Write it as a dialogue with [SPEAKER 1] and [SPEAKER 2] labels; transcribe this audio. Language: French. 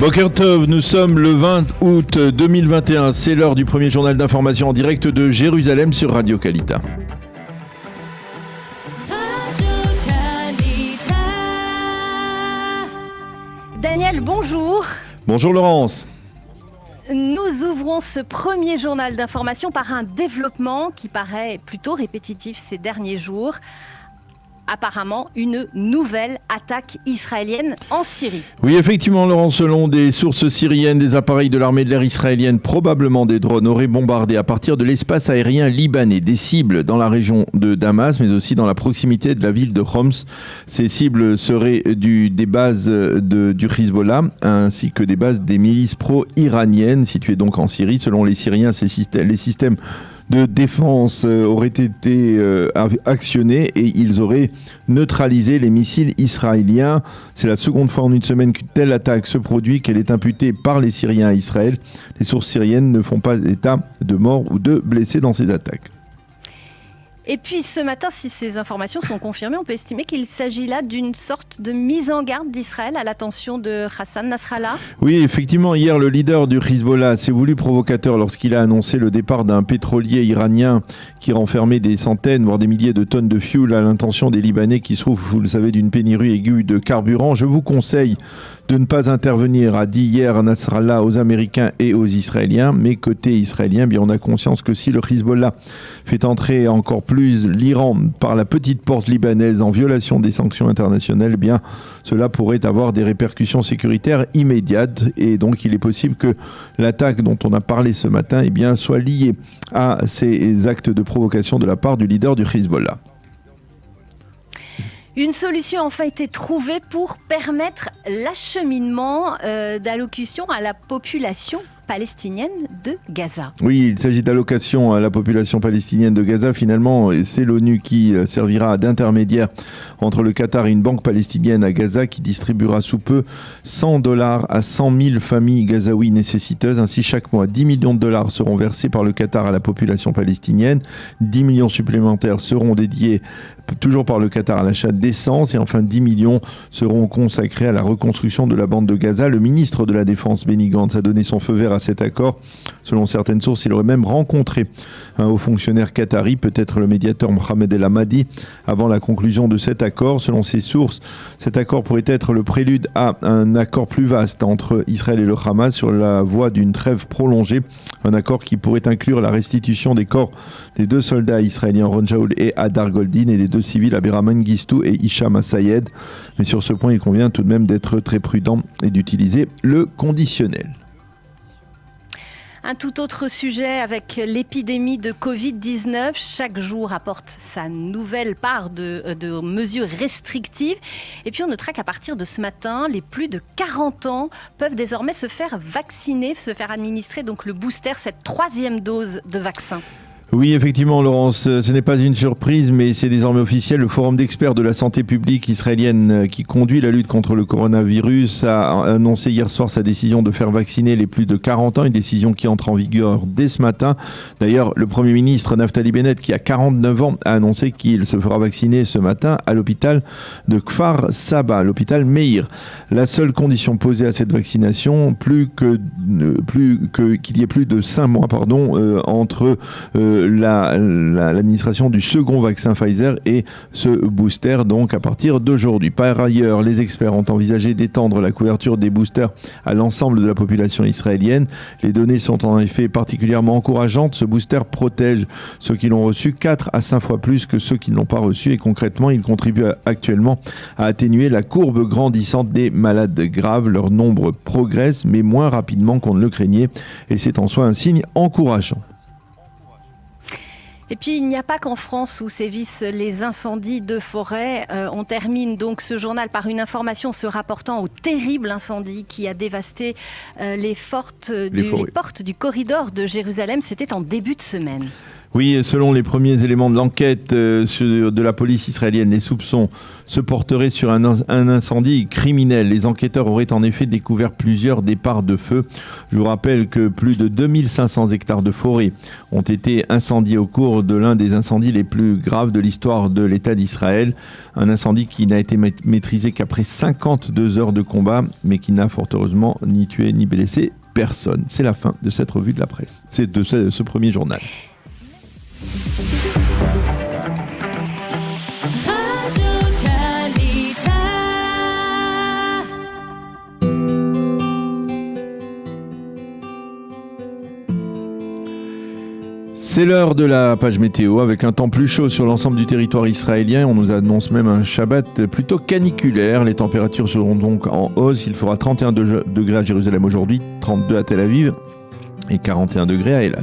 [SPEAKER 1] Boker Tov, nous sommes le 20 août 2021. C'est l'heure du premier journal d'information en direct de Jérusalem sur Radio Kalita.
[SPEAKER 2] Daniel, bonjour.
[SPEAKER 1] Bonjour Laurence.
[SPEAKER 2] Nous ouvrons ce premier journal d'information par un développement qui paraît plutôt répétitif ces derniers jours. Apparemment, une nouvelle attaque israélienne en Syrie.
[SPEAKER 1] Oui, effectivement, Laurent, selon des sources syriennes, des appareils de l'armée de l'air israélienne, probablement des drones, auraient bombardé à partir de l'espace aérien libanais des cibles dans la région de Damas, mais aussi dans la proximité de la ville de Homs. Ces cibles seraient des bases du Hezbollah, ainsi que des bases des milices pro-iraniennes, situées donc en Syrie. Selon les Syriens, les systèmes de défense auraient été actionnés et ils auraient neutralisé les missiles israéliens. C'est la seconde fois en une semaine qu'une telle attaque se produit, qu'elle est imputée par les Syriens à Israël. Les sources syriennes ne font pas état de morts ou de blessés dans ces attaques.
[SPEAKER 2] Et puis ce matin, si ces informations sont confirmées, on peut estimer qu'il s'agit là d'une sorte de mise en garde d'Israël à l'attention de Hassan Nasrallah.
[SPEAKER 1] Oui, effectivement, hier, le leader du Hezbollah s'est voulu provocateur lorsqu'il a annoncé le départ d'un pétrolier iranien qui renfermait des centaines, voire des milliers de tonnes de fuel à l'intention des Libanais qui souffrent, vous le savez, d'une pénurie aiguë de carburant. Je vous conseille de ne pas intervenir, a dit hier Nasrallah aux Américains et aux Israéliens. Mais côté israélien, bien, on a conscience que si le Hezbollah fait entrer encore plus l'Iran par la petite porte libanaise en violation des sanctions internationales, bien, cela pourrait avoir des répercussions sécuritaires immédiates. Et donc, il est possible que l'attaque dont on a parlé ce matin, bien, soit liée à ces actes de provocation de la part du leader du Hezbollah.
[SPEAKER 2] Une solution a enfin été trouvée pour permettre l'acheminement d'allocutions à la population palestinienne de Gaza.
[SPEAKER 1] Oui, il s'agit d'allocations à la population palestinienne de Gaza. Finalement, c'est l'ONU qui servira d'intermédiaire entre le Qatar et une banque palestinienne à Gaza qui distribuera sous peu $100 à 100 000 familles gazaouis nécessiteuses. Ainsi, chaque mois, 10 millions de dollars seront versés par le Qatar à la population palestinienne. 10 millions supplémentaires seront dédiés toujours par le Qatar à l'achat d'essence et enfin 10 millions seront consacrés à la reconstruction de la bande de Gaza. Le ministre de la Défense, Benny Gantz, a donné son feu vert à cet accord. Selon certaines sources, il aurait même rencontré un haut fonctionnaire qatari, peut-être le médiateur Mohamed El Hamadi, avant la conclusion de cet accord. Selon ces sources, cet accord pourrait être le prélude à un accord plus vaste entre Israël et le Hamas sur la voie d'une trêve prolongée. Un accord qui pourrait inclure la restitution des corps des 2 soldats israéliens Ron Shaul et Hadar Goldin et des 2 civils Abira Mengistou et Hicham Sayed. Mais sur ce point, il convient tout de même d'être très prudent et d'utiliser le conditionnel.
[SPEAKER 2] Un tout autre sujet avec l'épidémie de Covid-19. Chaque jour apporte sa nouvelle part de mesures restrictives. Et puis on notera qu'à partir de ce matin, les plus de 40 ans peuvent désormais se faire vacciner, se faire administrer donc le booster, cette 3e dose de vaccin.
[SPEAKER 1] Oui, effectivement, Laurence, ce n'est pas une surprise, mais c'est désormais officiel. Le Forum d'experts de la santé publique israélienne qui conduit la lutte contre le coronavirus a annoncé hier soir sa décision de faire vacciner les plus de 40 ans, une décision qui entre en vigueur dès ce matin. D'ailleurs, le Premier ministre Naftali Bennett, qui a 49 ans, a annoncé qu'il se fera vacciner ce matin à l'hôpital de Kfar Saba, l'hôpital Meir. La seule condition posée à cette vaccination, qu'il y ait plus de 5 mois entre l'administration du second vaccin Pfizer et ce booster donc à partir d'aujourd'hui. Par ailleurs, les experts ont envisagé d'étendre la couverture des boosters à l'ensemble de la population israélienne. Les données sont en effet particulièrement encourageantes. Ce booster protège ceux qui l'ont reçu 4 à 5 fois plus que ceux qui ne l'ont pas reçu et concrètement, il contribue actuellement à atténuer la courbe grandissante des malades graves. Leur nombre progresse mais moins rapidement qu'on ne le craignait et c'est en soi un signe encourageant.
[SPEAKER 2] Et puis, il n'y a pas qu'en France où sévissent les incendies de forêt. On termine donc ce journal par une information se rapportant au terrible incendie qui a dévasté les portes du corridor de Jérusalem. C'était en début de semaine.
[SPEAKER 1] Oui, selon les premiers éléments de l'enquête de la police israélienne, les soupçons se porteraient sur un incendie criminel. Les enquêteurs auraient en effet découvert plusieurs départs de feu. Je vous rappelle que plus de 2500 hectares de forêt ont été incendiés au cours de l'un des incendies les plus graves de l'histoire de l'État d'Israël. Un incendie qui n'a été maîtrisé qu'après 52 heures de combat, mais qui n'a fort heureusement ni tué ni blessé personne. C'est la fin de cette revue de la presse. C'est de ce premier journal. C'est l'heure de la page météo avec un temps plus chaud sur l'ensemble du territoire israélien. On nous annonce même un Shabbat plutôt caniculaire. Les températures seront donc en hausse. Il fera 31 degrés à Jérusalem aujourd'hui, 32 à Tel Aviv et 41 degrés à Eilat.